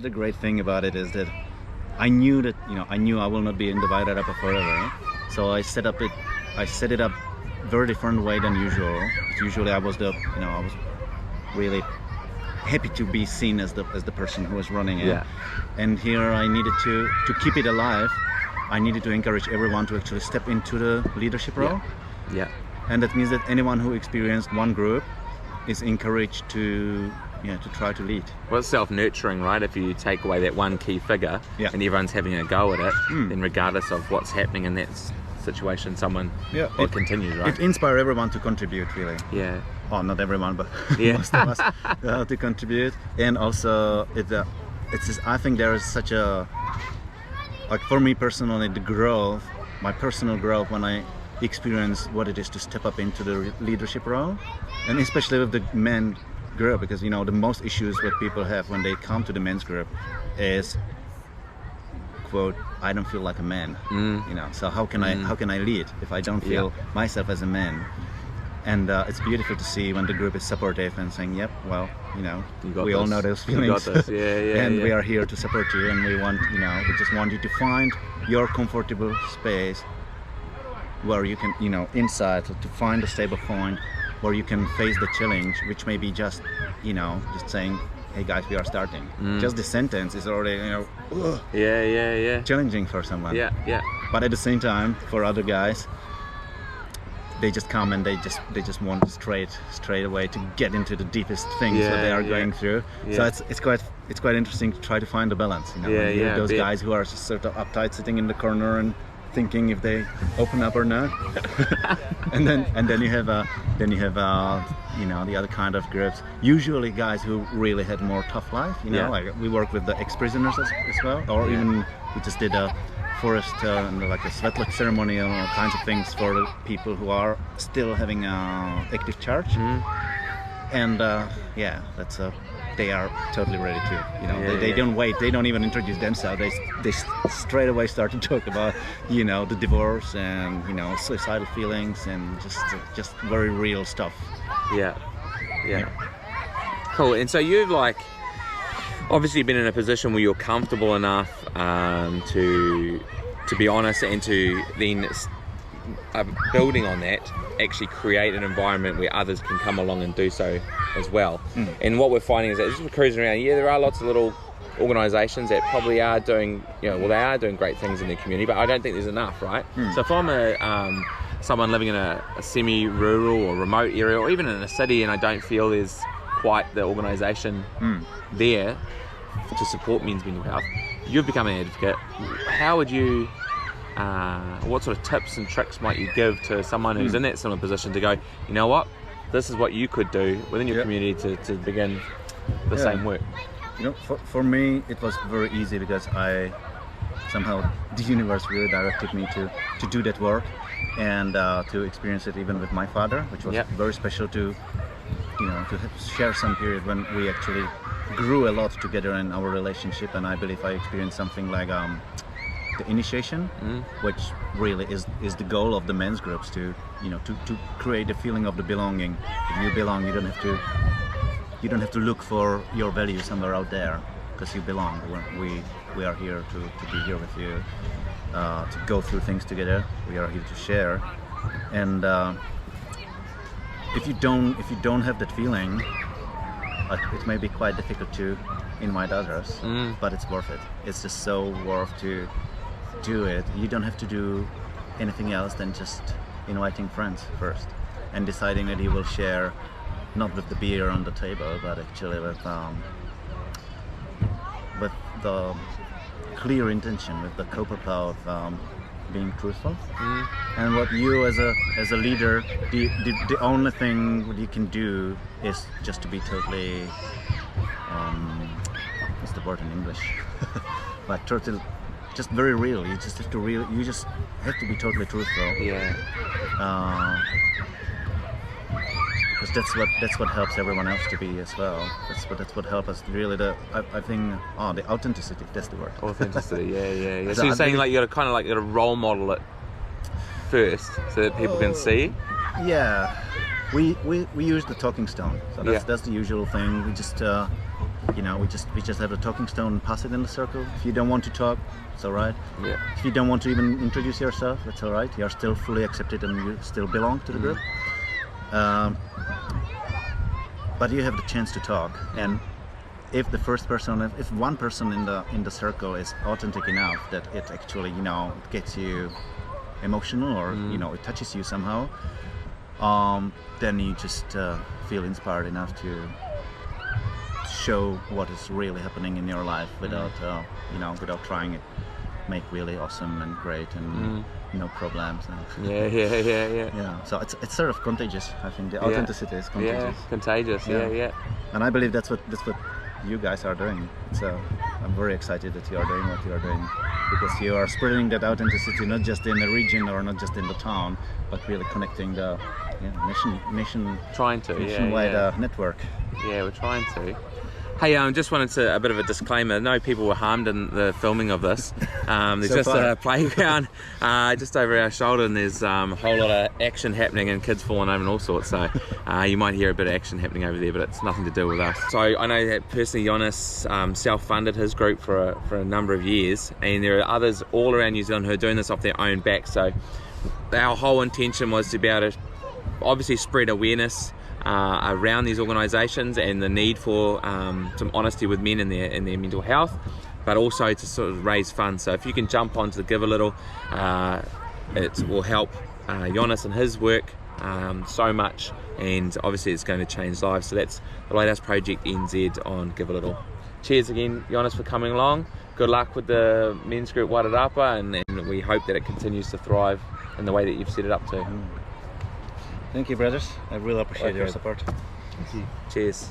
other great thing about it is that I knew that I will not be in the Wairarapa forever. So I set it up very different way than usual. Usually I was really happy to be seen as the person who was running it. Yeah. And here I needed to keep it alive. I needed to encourage everyone to actually step into the leadership role. Yeah. And that means that anyone who experienced one group is encouraged to try to lead. Well, it's self-nurturing, right? If you take away that one key figure and everyone's having a go at it, then regardless of what's happening in that situation, someone will continue, right? It inspires everyone to contribute, really. Yeah. Oh, not everyone, but most of us to contribute. And also, I think there is such a, like for me personally, my personal growth when I experience what it is to step up into the leadership role, and especially with the men group, because the most issues that people have when they come to the men's group is, quote, I don't feel like a man. So how can I lead if I don't feel myself as a man? And it's beautiful to see when the group is supportive and saying, yep, well, we all know those feelings. And we are here to support you, and we just want you to find your comfortable space where you can, inside, to find a stable point where you can face the challenge, which may be just saying, hey guys, we are starting. Just the sentence is already, challenging for someone. But at the same time, for other guys, they just come and they just want straight away to get into the deepest things that they are going through. So it's quite interesting to try to find a balance. Those guys who are just sort of uptight, sitting in the corner and thinking if they open up or not. and then you have the other kind of groups, usually guys who really had more tough life. Like we work with the ex-prisoners as well, or even we just did a forest and like a sweatlog ceremony and all kinds of things for the people who are still having active charge. And they are totally ready to, they don't wait, they don't even introduce themselves, they straight away start to talk about, the divorce and, suicidal feelings and just very real stuff. Yeah. Cool. And so you've obviously been in a position where you're comfortable enough to be honest, and to then building on that, actually create an environment where others can come along and do so as well. And what we're finding is that just cruising around, there are lots of little organisations that probably are doing, they are doing great things in their community, but I don't think there's enough, right? So if I'm someone living in a semi-rural or remote area, or even in a city, and I don't feel there's quite the organisation there to support men's mental health, you've become an advocate. How would you, what sort of tips and tricks might you give to someone who's in that similar position to go, you know what, this is what you could do within your community to begin the same work? For me, it was very easy because somehow the universe really directed me to do that work and to experience it even with my father, which was very special to share some period when we actually grew a lot together in our relationship. And I believe I experienced something like the initiation, which really is the goal of the men's groups, to create a feeling of the belonging. If you belong, you don't have to look for your value somewhere out there, because you belong. We are here to be here with you, to go through things together. We are here to share, and if you don't have that feeling, it may be quite difficult to invite others, but it's worth it. It's just so worth to do it. You don't have to do anything else than just inviting friends first and deciding that you will share, not with the beer on the table, but actually with the clear intention, with the co-power of being truthful. And what you as a leader, the only thing what you can do is just to be totally what's the word in English? Like totally, just very real. You just have to be totally truthful. Because that's what helps everyone else to be as well. That's what helps us really. I think the authenticity. That's the word. Authenticity. Yeah. So you're saying you got to role model it first, so that people can see. Yeah, we use the talking stone. So that's the usual thing. We just you know, we just have a talking stone and pass it in the circle. If you don't want to talk, it's all right. Yeah. If you don't want to even introduce yourself, it's all right. You're still fully accepted and you still belong to the group. But you have the chance to talk, and if the first person, if one person in the circle is authentic enough that it actually, you know, gets you emotional, or you know, it touches you somehow, then you just feel inspired enough to show what is really happening in your life without you know, without trying it make really awesome and great and no problems. And yeah. So it's sort of contagious. I think the authenticity is contagious. Yeah, contagious. Yeah. And I believe that's what you guys are doing. So I'm very excited that you are doing what you are doing, because you are spreading that authenticity not just in the region or not just in the town, but really connecting the nationwide network. Yeah, we're trying to. Hey, just wanted to, a bit of a disclaimer. No people were harmed in the filming of this. There's so just far. A playground just over our shoulder, and there's a whole lot of action happening and kids falling over and all sorts. So you might hear a bit of action happening over there, but it's nothing to do with us. So I know that personally Jonas self-funded his group for a number of years, and there are others all around New Zealand who are doing this off their own back. So our whole intention was to be able to obviously spread awareness around these organisations and the need for some honesty with men in their mental health, but also to sort of raise funds. So if you can jump onto the Give a Little, it will help Jonas and his work so much, and obviously it's going to change lives. So that's the Lighthouse Project NZ on Give a Little. Cheers again, Jonas, for coming along. Good luck with the men's group Wairarapa, and we hope that it continues to thrive in the way that you've set it up to. Thank you, brothers. I really appreciate your support. Thank you. Cheers.